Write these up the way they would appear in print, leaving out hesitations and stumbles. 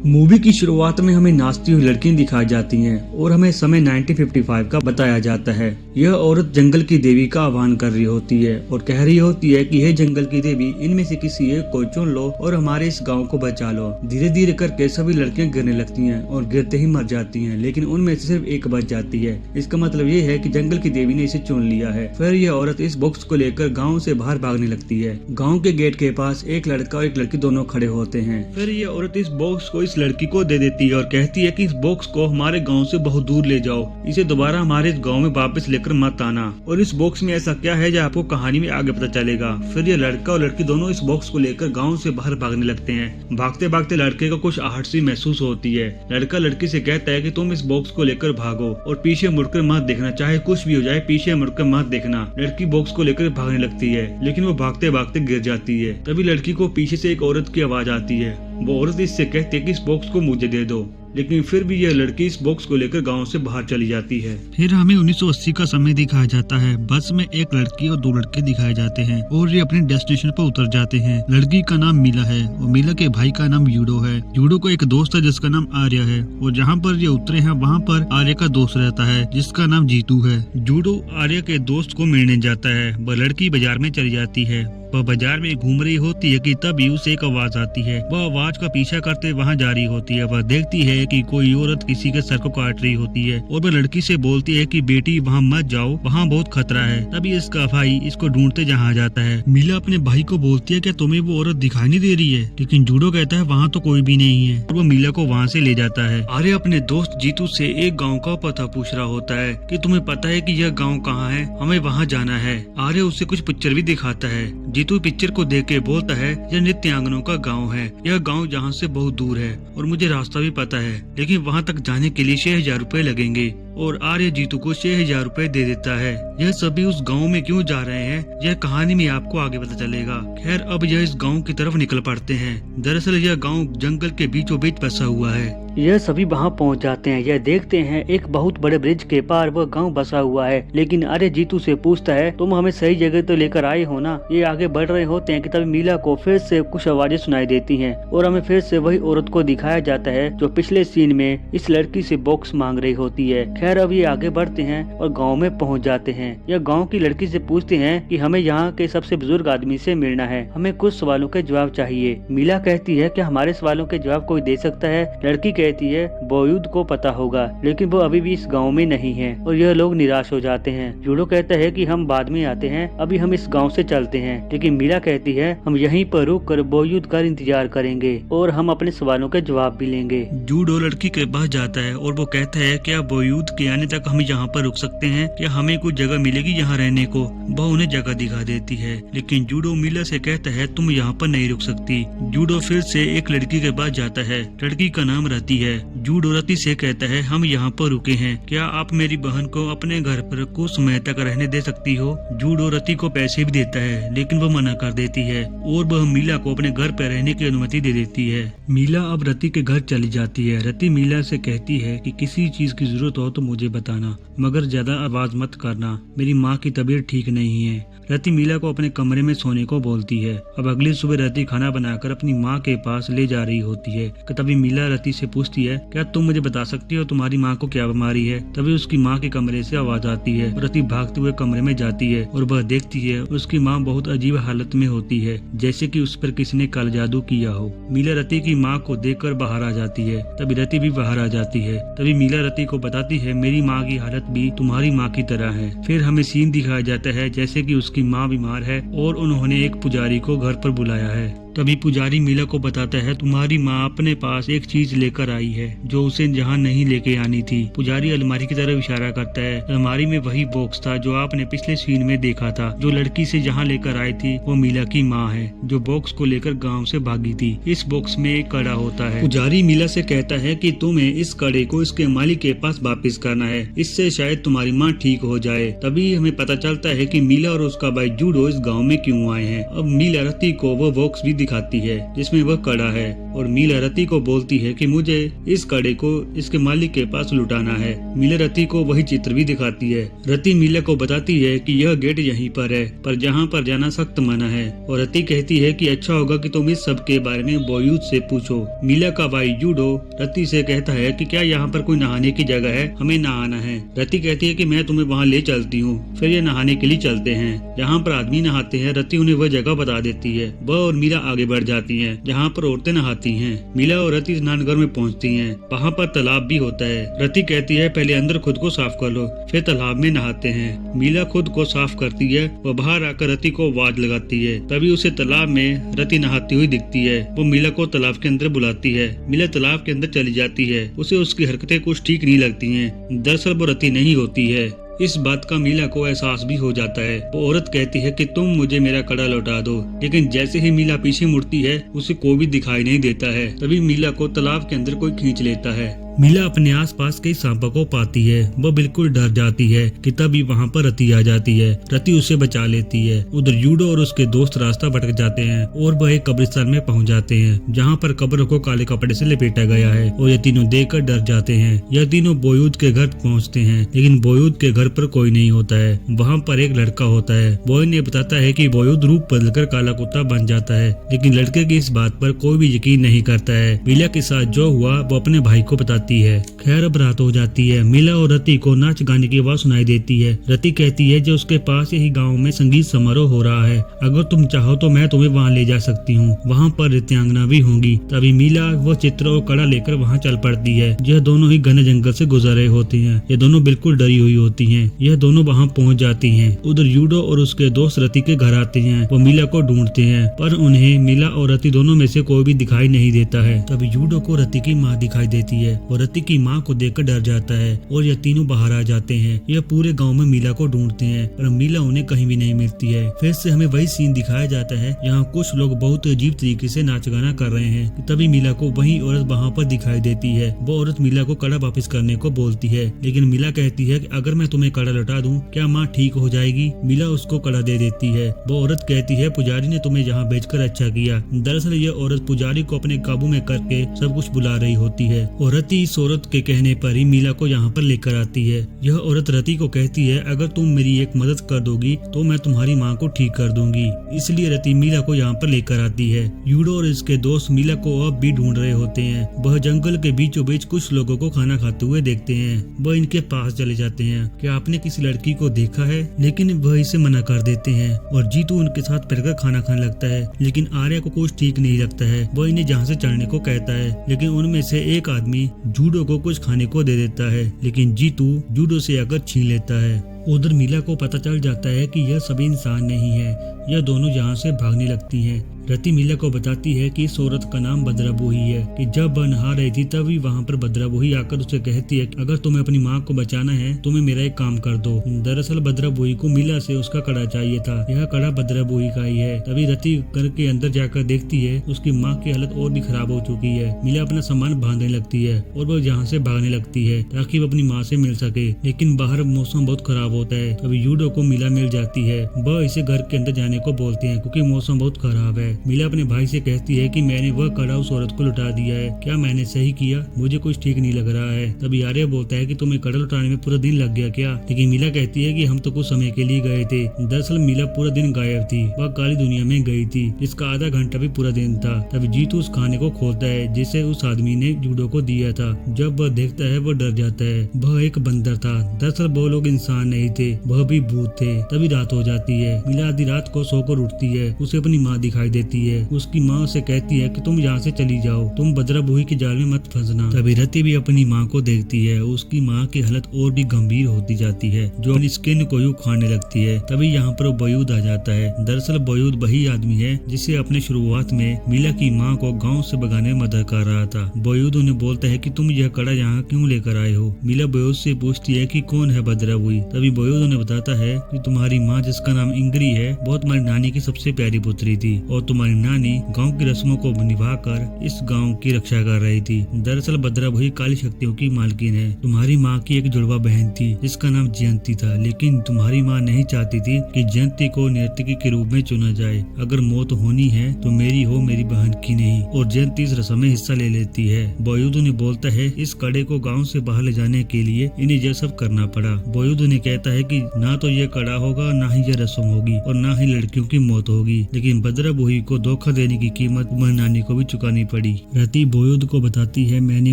Movie की शुरुआत में हमें नाचती हुई लड़कियां दिखाई जाती हैं और हमें समय 1955 का बताया जाता है। यह औरत जंगल की देवी का आह्वान कर रही होती है और कह रही होती है कि हे जंगल की देवी, इनमें से किसी एक को चुन लो और हमारे इस गांव को बचा लो। धीरे धीरे करके सभी लड़कियां गिरने लगती हैं और गिरते ही मर जाती हैं, लेकिन उनमें से सिर्फ एक बच जाती है। इसका मतलब ये है कि जंगल की देवी ने इसे चुन लिया है। फिर यह औरत इस बॉक्स को लेकर गाँव से बाहर भागने लगती है। गाँव के गेट के पास एक लड़का और एक लड़की दोनों खड़े होते हैं। फिर यह औरत इस बॉक्स को इस लड़की को दे देती है और कहती है कि इस बॉक्स को हमारे गांव से बहुत दूर ले जाओ, इसे दोबारा हमारे इस गांव में वापस लेकर मत आना। और इस बॉक्स में ऐसा क्या है जो आपको कहानी में आगे पता चलेगा। फिर ये लड़का और लड़की दोनों इस बॉक्स को लेकर गांव से बाहर भागने लगते हैं। भागते भागते लड़के को कुछ आहट सी महसूस होती है। लड़का लड़की से कहता है कि तुम इस बॉक्स को लेकर भागो और पीछे मुड़कर मत देखना, चाहे कुछ भी हो जाए पीछे मुड़कर मत देखना। लड़की बॉक्स को लेकर भागने लगती है, लेकिन वो भागते भागते गिर जाती है। तभी लड़की को पीछे से एक औरत की आवाज आती है। वो औरत इससे कहती है कि इस बॉक्स को मुझे दे दो, लेकिन फिर भी यह लड़की इस बॉक्स को लेकर गांव से बाहर चली जाती है। फिर हमें 1980 का समय दिखाया जाता है। बस में एक लड़की और दो लड़के दिखाए जाते हैं और ये अपने डेस्टिनेशन पर उतर जाते हैं। लड़की का नाम मीला है और मीला के भाई का नाम यूडो है। यूडो को एक दोस्त है जिसका नाम आर्या है और जहाँ पर ये उतरे हैं वहाँ पर आर्या का दोस्त रहता है जिसका नाम जीतू है। यूडो आर्या के दोस्त को मिलने जाता है। वह लड़की बाजार में चली जाती है। वह बाजार में घूम रही होती है कि तभी उसे एक आवाज आती है। वह आवाज का पीछा करते वहां जा रही होती है। वह देखती है कि कोई औरत किसी के सर को काट रही होती है और वह लड़की से बोलती है कि बेटी वहां मत जाओ, वहां बहुत खतरा है। तभी इसका भाई इसको ढूंढते जहां जाता है। मीला अपने भाई को बोलती है कि तुम्हें वो औरत दिखाई नहीं दे रही है, लेकिन जूडो कहता है वहाँ तो कोई भी नहीं है और वो मीला को वहाँ से ले जाता है। आर्य अपने दोस्त जीतू से एक गांव का पता पूछ रहा होता है कि तुम्हें पता है कि यह गांव कहाँ है, हमें वहां जाना है। आर्य उसे कुछ पिक्चर भी दिखाता है। जीतू पिक्चर को देख के बोलता है यह नृत्यांगनों का गांव है। यह गांव जहां से बहुत दूर है और मुझे रास्ता भी पता है, लेकिन वहां तक जाने के लिए 6,000 रुपए लगेंगे। और आर्य जीतू को 6,000 रुपए दे देता है। यह सभी उस गांव में क्यों जा रहे हैं यह कहानी में आपको आगे पता चलेगा। खैर अब यह इस गांव की तरफ निकल पड़ते हैं। दरअसल यह गांव जंगल के बीचों बीच बसा हुआ है। यह सभी वहां पहुंच जाते हैं। यह देखते हैं एक बहुत बड़े ब्रिज के पार वह गांव बसा हुआ है, लेकिन आर्य जीतू से पूछता है तुम हमें सही जगह तो लेकर आए हो ना। ये आगे बढ़ रहे होते हैं कि तभी मीला को फिर से कुछ आवाजें सुनाई देती हैं और हमें फिर से वही औरत को दिखाया जाता है जो पिछले सीन में इस लड़की से बॉक्स मांग रही होती है। खैर अब ये आगे बढ़ते हैं और गांव में पहुंच जाते हैं। यह गांव की लड़की से पूछते हैं कि हमें यहाँ के सबसे बुजुर्ग आदमी से मिलना है, हमें कुछ सवालों के जवाब चाहिए। मीला कहती है कि हमारे सवालों के जवाब कोई दे सकता है। लड़की कहती है बोयुद को पता होगा, लेकिन वो अभी भी इस गाँव में नहीं है और यह लोग निराश हो जाते हैं। जूडो कहता है कि हम बाद में आते हैं, अभी हम इस गाँव से चलते हैं। लेकिन मीला कहती है हम यहीं पर रुक कर बोयुद का इंतजार करेंगे और हम अपने सवालों के जवाब भी लेंगे। जूडो लड़की के पास जाता है और वो कहता है क्या बोयुद के आने तक हम यहाँ पर रुक सकते हैं, क्या हमें कुछ जगह मिलेगी यहाँ रहने को। वह उन्हें जगह दिखा देती है, लेकिन जूडो मीला से कहता है तुम यहाँ पर नहीं रुक सकती। जूडो फिर से एक लड़की के पास जाता है। लड़की का नाम रति है। जूडो रति से कहता है हम यहाँ पर रुके हैं, क्या आप मेरी बहन को अपने घर पर कुछ समय तक रहने दे सकती हो। जूडो रति को पैसे भी देता है, लेकिन वह मना कर देती है और वह मीला को अपने घर पर रहने की अनुमति दे देती है। मीला अब रति के घर चली जाती है। रति मीला से कहती है कि किसी चीज की जरूरत हो तो मुझे बताना, मगर ज्यादा आवाज मत करना, मेरी माँ की तबीयत ठीक नहीं है। रति मीला को अपने कमरे में सोने को बोलती है। अब अगली सुबह रति खाना बनाकर अपनी माँ के पास ले जा रही होती है। तभी मीला रति से पूछती है क्या तुम मुझे बता सकती हो तुम्हारी माँ को क्या बीमारी है। तभी उसकी माँ के कमरे से आवाज आती है। रति भागते हुए कमरे में जाती है और वह देखती है उसकी माँ बहुत अजीब हालत में होती है, जैसे कि उस पर किसी ने काला जादू किया हो। मीला रति की माँ को देखकर बाहर आ जाती है। तभी रति भी बाहर आ जाती है। तभी मीला रति को बताती है मेरी माँ की हालत भी तुम्हारी माँ की तरह है। फिर हमें सीन दिखाया जाता है जैसे कि उसकी माँ बीमार है और उन्होंने एक पुजारी को घर पर बुलाया है। तभी पुजारी मीला को बताता है तुम्हारी माँ अपने पास एक चीज लेकर आई है जो उसे जहाँ नहीं लेके आनी थी। पुजारी अलमारी की तरफ इशारा करता है। अलमारी में वही बॉक्स था जो आपने पिछले सीन में देखा था। जो लड़की से जहाँ लेकर आई थी वो मीला की माँ है जो बॉक्स को लेकर गाँव से भागी थी। इस बॉक्स में एक कड़ा होता है। पुजारी मीला से कहता है कि तुम्हें इस कड़े को इसके मालिक के पास वापस करना है, इससे शायद तुम्हारी माँ ठीक हो जाए। तभी हमें पता चलता है कि मीला और उसका भाई जूडो इस गाँव में क्यों आए हैं। अब मीला रति को वो बॉक्स भी दिखाती है जिसमें वह कड़ा है और मीला रति को बोलती है कि मुझे इस कड़े को इसके मालिक के पास लुटाना है। मीला रति को वही चित्र भी दिखाती है। रति मीला को बताती है कि यह गेट यहीं पर है, पर जहाँ पर जाना सख्त मना है। और रति कहती है कि अच्छा होगा कि तुम इस सब के बारे में बोयूद से पूछो। मीला का भाई जूडो रति से कहता है कि क्या यहाँ पर कोई नहाने की जगह है, हमें नहाना है। रति कहती है कि मैं तुम्हें वहाँ ले चलती हूँ। फिर ये नहाने के लिए चलते हैं। जहाँ पर आदमी नहाते हैं रति उन्हें वह जगह बता देती है। वह और मीला आगे बढ़ जाती हैं जहाँ पर औरतें नहाती हैं। मीला और रति स्नानघर में पहुँचती हैं। वहाँ पर तालाब भी होता है। रति कहती है पहले अंदर खुद को साफ कर लो, फिर तालाब में नहाते हैं। मीला खुद को साफ करती है। वह बाहर आकर रति को आवाज लगाती है। तभी उसे तालाब में रति नहाती हुई दिखती है। वो मीला को तालाब के अंदर बुलाती है। मीला तालाब के अंदर चली जाती है। उसे उसकी हरकतें कुछ ठीक नहीं लगती हैं। दरअसल वो रति नहीं होती है। इस बात का मीला को एहसास भी हो जाता है। वो औरत कहती है कि तुम मुझे मेरा कड़ा लौटा दो, लेकिन जैसे ही मीला पीछे मुड़ती है उसे कोई भी दिखाई नहीं देता है। तभी मीला को तालाब के अंदर कोई खींच लेता है। मीला अपने आसपास कई सांपों को पाती है। वो बिल्कुल डर जाती है कि तभी वहाँ पर रति आ जाती है। रति उसे बचा लेती है। उधर जूडो और उसके दोस्त रास्ता भटक जाते हैं और वह एक कब्रिस्तान में पहुँच जाते हैं जहाँ पर कब्र को काले कपड़े से लपेटा गया है और ये तीनों देखकर डर जाते हैं। यह तीनों बोयूद के घर पहुँचते हैं, लेकिन बोयूद के घर पर कोई नहीं होता है। वहाँ पर एक लड़का होता है। बॉय ने बताता है कि बोयूद रूप बदलकर काला कुत्ता बन जाता है, लेकिन लड़के की इस बात पर कोई भी यकीन नहीं करता है। मीला के साथ जो हुआ वो अपने भाई को बताती है। खैर अब रात हो जाती है। मीला और रति को नाच गाने की आवाज सुनाई देती है। रति कहती है जो उसके पास यही गांव में संगीत समारोह हो रहा है, अगर तुम चाहो तो मैं तुम्हें वहां ले जा सकती हूँ। वहां पर नृत्यांगना भी होंगी। तभी मीला वो चित्र और कड़ा लेकर वहां चल पड़ती है। यह दोनों ही घने जंगल से गुजर रहे होते हैं। ये दोनों बिल्कुल डरी हुई होती है। यह दोनों वहां पहुंच जाती हैं। उधर जूडो और उसके दोस्त रति के घर आते हैं। वो मीला को ढूंढते हैं, पर उन्हें मीला और रति दोनों में से कोई भी दिखाई नहीं देता है। तभी जूडो को रति की माँ दिखाई देती है और रति की माँ को देखकर डर जाता है और यह तीनों बाहर आ जाते हैं। यह पूरे गांव में मीला को ढूंढते हैं, पर मीला उन्हें कहीं भी नहीं मिलती है। फिर से हमें वही सीन दिखाया जाता है जहाँ कुछ लोग बहुत अजीब तरीके से नाच गाना कर रहे हैं। तभी मीला को वही औरत वहाँ पर दिखाई देती है। वो औरत मीला को कड़ा वापस करने को बोलती है, लेकिन मीला कहती है कि अगर मैं तुम्हें कड़ा लौटा दूं क्या माँ ठीक हो जाएगी। मीला उसको कड़ा दे देती है। वो औरत कहती है पुजारी ने तुम्हें यहाँ भेजकर अच्छा किया। दरअसल यह औरत पुजारी को अपने काबू में करके सब कुछ बुला रही होती है और रति इस औरत के कहने पर ही मीला को यहाँ पर लेकर आती है। यह औरत रति को कहती है अगर तुम मेरी एक मदद कर दोगी तो मैं तुम्हारी माँ को ठीक कर दूंगी। इसलिए रति मीला को यहाँ पर लेकर आती है। यूडो और इसके दोस्त मीला को अब भी ढूंढ रहे होते हैं। वह जंगल के बीचों बीच कुछ लोगों को खाना खाते हुए देखते हैं। वह इनके पास चले जाते हैं। क्या आपने किसी लड़की को देखा है? लेकिन वह इसे मना कर देते हैं और जीतू उनके साथ बैठकर खाना खाने लगता है। लेकिन आर्या को कुछ ठीक नहीं लगता है। वह इन्हें जहाँ से चढ़ने को कहता है, लेकिन उनमें से एक आदमी जूडो को कुछ खाने को दे देता है, लेकिन जीतू जूडो से आकर छीन लेता है। उधर मीला को पता चल जाता है कि यह सभी इंसान नहीं है। यह दोनों यहाँ से भागने लगती हैं। रति मीला को बताती है कि इस औरत का नाम भद्राबोही है, कि जब वह नहा रही थी तभी वहाँ पर भद्राबोही आकर उसे कहती है कि अगर तुम्हें अपनी माँ को बचाना है तुम्हें मेरा एक काम कर दो। दरअसल भद्राबोही को मीला से उसका कड़ा चाहिए था। यह कड़ा भद्राबोही का ही है। तभी रति घर के अंदर जाकर देखती है उसकी माँ की हालत और भी खराब हो चुकी है। मीला अपना सामान बांधने लगती है और वह यहाँ से भागने लगती है ताकि वो अपनी माँ से मिल सके, लेकिन बाहर मौसम बहुत खराब होता है। तभी जूडो को मीला मिल जाती है। वह इसे घर के अंदर जाने को बोलते हैं क्योंकि मौसम बहुत खराब है। मीला अपने भाई से कहती है कि मैंने वह कड़ा उस औरत को लुटा दिया है। क्या मैंने सही किया? मुझे कुछ ठीक नहीं लग रहा है। तभी आर्य बोलता है कि तुम्हें कड़ा लुटाने में पूरा दिन लग गया क्या? लेकिन मीला कहती है कि हम तो कुछ समय के लिए गए थे। दरअसल मीला पूरा दिन गायब थी। वह काली दुनिया में गई थी, जिसका आधा घंटा भी पूरा दिन था। तभी जीतू उस खाने को खोलता है जिसे उस आदमी ने जूडो को दिया था। जब वह देखता है वह डर जाता है। वह एक बंदर था। दरअसल वो लोग इंसान नहीं थे, वह भी भूत थे। तभी रात हो जाती है। मीला आधी रात को सोकर उठती है। उसे अपनी माँ दिखाई देती है। उसकी माँ उसे कहती है कि तुम यहाँ से चली जाओ, तुम भद्राबोही के जाल में मत फंसना। तभी रति भी अपनी माँ को देखती है। उसकी माँ की हालत और भी गंभीर होती जाती है, जो अपनी स्किन को यूं खाने लगती है। तभी यहाँ पर बोयूद आ जाता है। दरअसल बोयूद वही आदमी है जिसे अपने शुरुआत में मीला की माँ को गाँव से भगाने में मदद कर रहा था। बोयूद उन्हें बोलता है कि तुम यह कड़ा यहाँ क्यों लेकर आए हो। मीला बोयूद से पूछती है कि कौन है भद्राबोही। तभी बोयूद उन्हें बताता है कि तुम्हारी माँ जिसका नाम इंगरी है वो तुम्हारी नानी की सबसे प्यारी पुत्री थी और तुम्हारी नानी गांव की रस्मों को निभाकर इस गांव की रक्षा कर रही थी। दरअसल भद्रा बुही काली शक्तियों की मालकिन है। तुम्हारी माँ की एक जुड़वा बहन थी जिसका नाम जयंती था, लेकिन तुम्हारी माँ नहीं चाहती थी कि जयंती को नर्तकी के रूप में चुना जाए। अगर मौत होनी है तो मेरी हो, मेरी बहन की नहीं। और जयंती इस रस्म में हिस्सा ले लेती है। बॉयुद उन्हें बोलता है इस कड़े को गाँव से बाहर ले जाने के लिए इन्हें यह सब करना पड़ा। बॉयुद उन्हें कहता है कि ना तो ये कड़ा होगा, ना ही ये रस्म होगी और ना ही लड़कियों की मौत होगी। लेकिन भद्रा बुही को धोखा देने की कीमत तुम्हारी नानी को भी चुकानी पड़ी। रति बॉयुद को बताती है मैंने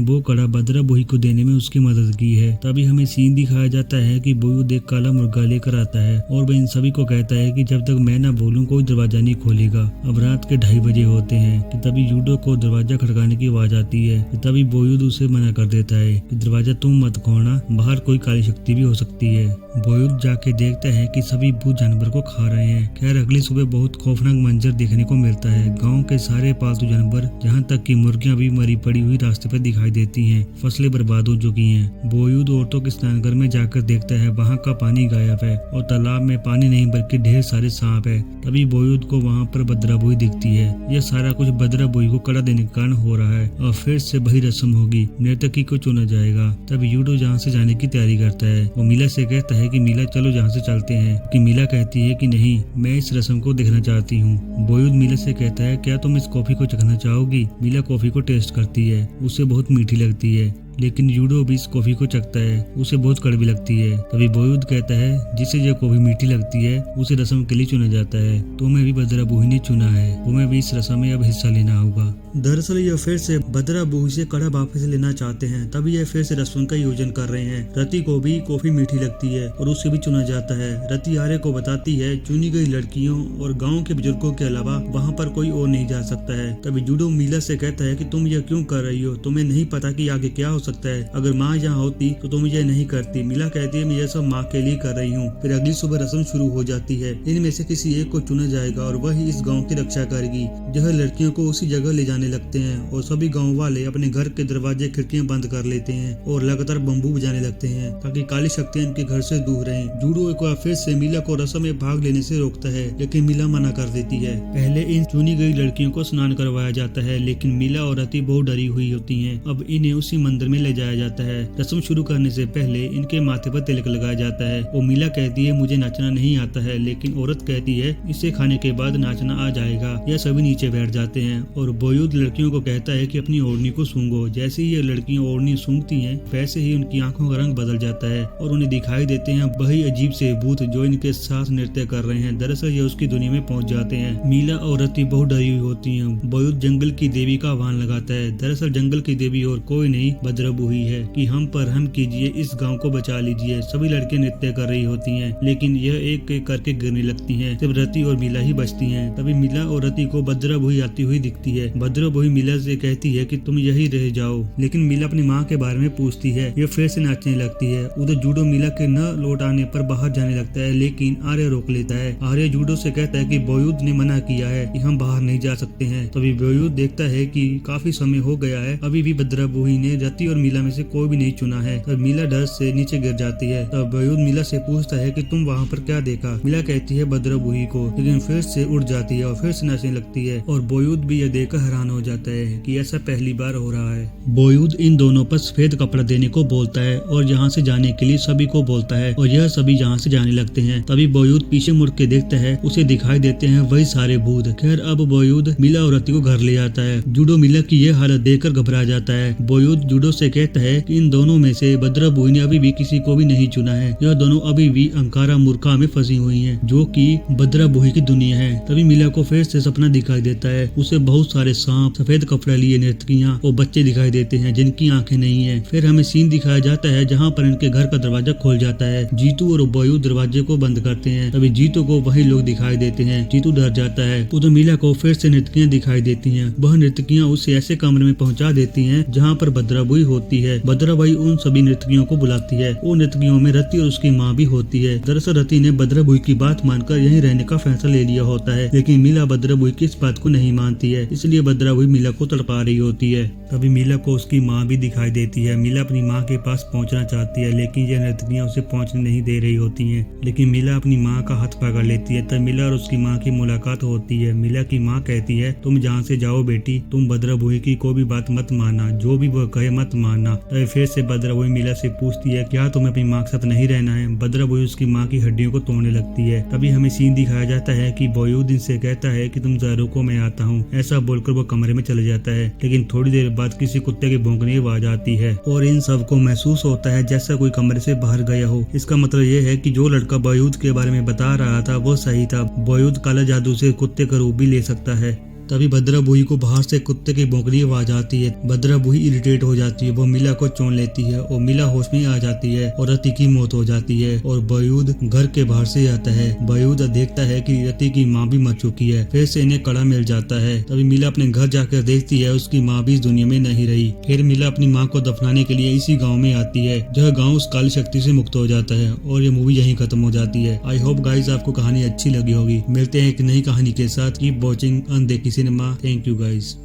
वो कड़ा भद्रा बुही को देने में उसकी मदद की है। तभी हमें सीन दिखाया जाता है कि बॉयुद एक काला मुर्गा लेकर आता है और वह इन सभी को कहता है कि जब तक मैं ना बोलूं कोई दरवाजा नहीं खोलेगा। अब रात के 2:30 बजे होते हैं कि तभी यूडो को दरवाजा खड़काने की आवाज आती है। तभी बॉयुद उसे मना कर देता है कि दरवाजा तुम मत खोलना, बाहर कोई काली शक्ति भी हो सकती है। बॉयुद जाके देखता है कि सभी भूत जानवर को खा रहे हैं। खैर अगली सुबह बहुत खौफनाक मंजर देखने को मिलता है। गांव के सारे पालतू जानवर, जहां तक कि मुर्गियां भी मरी पड़ी हुई रास्ते पर दिखाई देती हैं। फसलें बर्बाद हो चुकी हैं। बॉयुद औरतों के स्नानघर में जाकर देखता है वहां का पानी गायब है और तालाब में पानी नहीं बल्कि ढेर सारे सांप है। तभी बॉयुद को वहां पर भद्रा बुही दिखती है। यह सारा कुछ भद्रा बुही को कड़ा देने के कारण हो रहा है और फिर से वही रस्म होगी, नर्तकी को चुना जाएगा। तब यूडो जहाँ से जाने की तैयारी करता है। वो मीला से कहता है कि मीला चलो जहाँ से चलते हैं, कि मीला कहती है कि नहीं, मैं इस रस्म को देखना चाहती हूँ। बॉयुद मीला से कहता है क्या तुम इस कॉफी को चखना चाहोगी। मीला कॉफी को टेस्ट करती है, उसे बहुत मीठी लगती है, लेकिन यूडो भी इस कॉफी को चखता है, उसे बहुत कड़वी लगती है। तभी बॉयुद कहता है जिसे यह कॉफी मीठी लगती है उसे रस्म के लिए चुना जाता है। तुम्हें भी भद्रा बुही ने चुना है, तुम्हें भी इस रस्म में अब हिस्सा लेना होगा। दरअसल यह फिर से भद्रा बुही से कड़ा वापस लेना चाहते हैं। तभी यह फिर से रस्म का आयोजन कर रहे हैं। रति को भी कॉफी मीठी लगती है और उसे भी चुना जाता है। रति आर्य को बताती है चुनी गई लड़कियों और गाँव के बुजुर्गों के अलावा वहाँ पर कोई और नहीं जा सकता है। तभी यूडो मीला से कहता है कि तुम यह क्यों कर रही हो, तुम्हें नहीं पता कि आगे क्या हो सकता है। अगर माँ यहाँ होती तो तुम ये नहीं करती। मीला कहती है मैं ये सब माँ के लिए कर रही हूँ। फिर अगली सुबह रस्म शुरू हो जाती है। इनमें से किसी एक को चुना जाएगा और वही इस गांव की रक्षा करेगी। यह लड़कियों को उसी जगह ले जाने लगते हैं और सभी गाँव वाले अपने घर के दरवाजे खिड़कियां बंद कर लेते हैं और लगातार बम्बू बजाने लगते हैं ताकि काली शक्तियां इनके घर से दूर रहें। जूडो एक बार फिर से मीला को रस्म में भाग लेने से रोकता है, लेकिन मीला मना कर देती है। पहले इन चुनी गई लड़कियों को स्नान करवाया जाता है, लेकिन मीला और रति बहुत डरी हुई होती हैं। अब इन्हें उसी मंदिर में ले जाया जाता है। रस्म शुरू करने से पहले इनके माथे पर तिलक लगाया जाता है। वो मीला कहती है मुझे नाचना नहीं आता है, लेकिन औरत कहती है इसे खाने के बाद नाचना आ जाएगा। यह सभी नीचे बैठ जाते हैं और बॉयुद लड़कियों को कहता है कि अपनी ओढ़नी को सूंघो। जैसे ही ये लड़कियां ओढ़नी सूंघती हैं वैसे ही उनकी आंखों का रंग बदल जाता है और उन्हें दिखाई देते हैं वही अजीब से भूत जो इनके साथ नृत्य कर रहे हैं। दरअसल ये उसकी दुनिया में पहुंच जाते हैं। मीला और रति बहुत डरी हुई होती हैं। बॉयुद जंगल की देवी का आह्वान लगाता है। दरअसल जंगल की देवी और कोई नहीं भद्रा बुही है कि हम पर रहम कीजिए, इस गांव को बचा लीजिए। सभी लड़कियां नृत्य कर रही होती हैं, लेकिन यह एक एक करके गिरने लगती हैं। सिर्फ रति और मीला ही बचती हैं। तभी मीला और रति को भद्रा बुही आती हुई दिखती है। भद्रा बुही मीला से कहती है कि तुम यही रह जाओ, लेकिन मीला अपनी माँ के बारे में पूछती है। यह फिर से नाचने लगती है। उधर जूडो मीला के न लौट आने पर बाहर जाने लगता है, लेकिन आर्य रोक लेता है। आर्य जूडो से कहता है कि बॉयुद ने मना किया है कि हम बाहर नहीं जा सकते हैं। तभी बॉयुद देखता है कि काफी समय हो गया है, अभी भी भद्रा बुही ने रति और मीला में से कोई भी नहीं चुना है। तब मीला डर से नीचे गिर जाती है। तब बॉयुद मीला से पूछता है कि तुम वहाँ पर क्या देखा। मीला कहती है भद्रा बुही को, लेकिन फिर से उड़ जाती है और फिर से नाचने लगती है। और बॉयुद भी यह देखकर हैरान हो जाता है कि ऐसा पहली बार हो रहा है। बॉयुद इन दोनों पर सफेद कपड़ा देने को बोलता है और यहाँ से जाने के लिए सभी को बोलता है और यह सभी यहाँ से जाने लगते हैं। तभी बॉयुद पीछे मुड़ के देखता है, उसे दिखाई देते हैं वही सारे भूत। खैर अब बॉयुद मीला और रति को घर ले आता है। जूडो मीला की यह हालत देखकर घबरा जाता है। बॉयुद जूडो से कहता है कि इन दोनों में से भद्रा बुही ने अभी भी किसी को भी नहीं चुना है। यह दोनों अभी भी अंकारा मूर्खा में फंसी हुई हैं, जो कि भद्रा बुही की दुनिया है। तभी मीला को फिर से सपना दिखाई देता है। उसे बहुत सारे सांप, सफेद कपड़ा लिए नर्तकियां और बच्चे दिखाई देते हैं जिनकी आंखें नहीं है। फिर हमें सीन दिखाया जाता है जहाँ पर इनके घर का दरवाजा खोल जाता है। जीतू और बॉयुद दरवाजे को बंद करते हैं। तभी जीतू को वही लोग दिखाई देते हैं। जीतू डर जाता है। उधर मीला को फिर से नर्तकियां दिखाई देती हैं। वह नर्तकियां उसे ऐसे कमरे में पहुंचा देती हैं जहाँ पर भद्रा बुही होती है। भद्राबाई उन सभी नर्तकियों को बुलाती है। उन नर्तकियों में रति और उसकी माँ भी होती है। दरअसल रति ने भद्राबाई की बात मानकर यहीं रहने का फैसला ले लिया होता है, लेकिन मीला भद्राबाई की इस बात को नहीं मानती है, इसलिए भद्राबाई मीला को तड़पा रही होती है। तभी मीला को उसकी माँ भी दिखाई देती है। मीला अपनी माँ के पास पहुँचना चाहती है, लेकिन यह नर्तकियां उसे पहुँचने नहीं दे रही होती है। लेकिन मीला अपनी माँ का हाथ पकड़ लेती है। तब मीला और उसकी माँ की मुलाकात होती है। मीला की माँ कहती है, तुम जहाँ से जाओ बेटी, तुम भद्राबाई की कोई भी बात मत मानना, जो भी वो कहे मत मानना। तभी फिर से भद्राबाई मीला से पूछती है, क्या तुम्हें अपनी माँ के साथ नहीं रहना है? भद्राबाई उसकी माँ की हड्डियों को तोड़ने लगती है। तभी हमें सीन दिखाया जाता है कि बॉययूद इनसे कहता है कि तुम जरा रुको, मैं आता हूँ। ऐसा बोलकर वो कमरे में चले जाता है, लेकिन थोड़ी देर बाद किसी कुत्ते के भौंकने की आवाज आती है और इन सब को महसूस होता है जैसा कोई कमरे से बाहर गया हो। इसका मतलब ये है कि जो लड़का बॉययूद के बारे में बता रहा था वो सही था। बॉययूद काला जादू से कुत्ते का रूप भी ले सकता है। तभी भद्राबाई को बाहर से कुत्ते की भौंकने की आवाज आती है। भद्राबाई इरिटेट हो जाती है, वो मीला को चोन लेती है और मीला होश में आ जाती है और रति की मौत हो जाती है और बॉययूद घर के बाहर से आता है। बॉययूद देखता है कि रति की माँ भी मर चुकी है। फिर से इन्हें कड़ा मिल जाता है। तभी मीला अपने घर जाकर देखती है उसकी माँ भी इस दुनिया में नहीं रही। फिर मीला अपनी माँ को दफनाने के लिए इसी गाँव में आती है। यह गाँव उस काली शक्ति से मुक्त हो जाता है और ये मूवी यहीं खत्म हो जाती है। आई होप गाइज आपको कहानी अच्छी लगी होगी। मिलते हैं एक नई कहानी के साथ। कीप वॉचिंग अनदेखी सिनेमा। Thank you guys.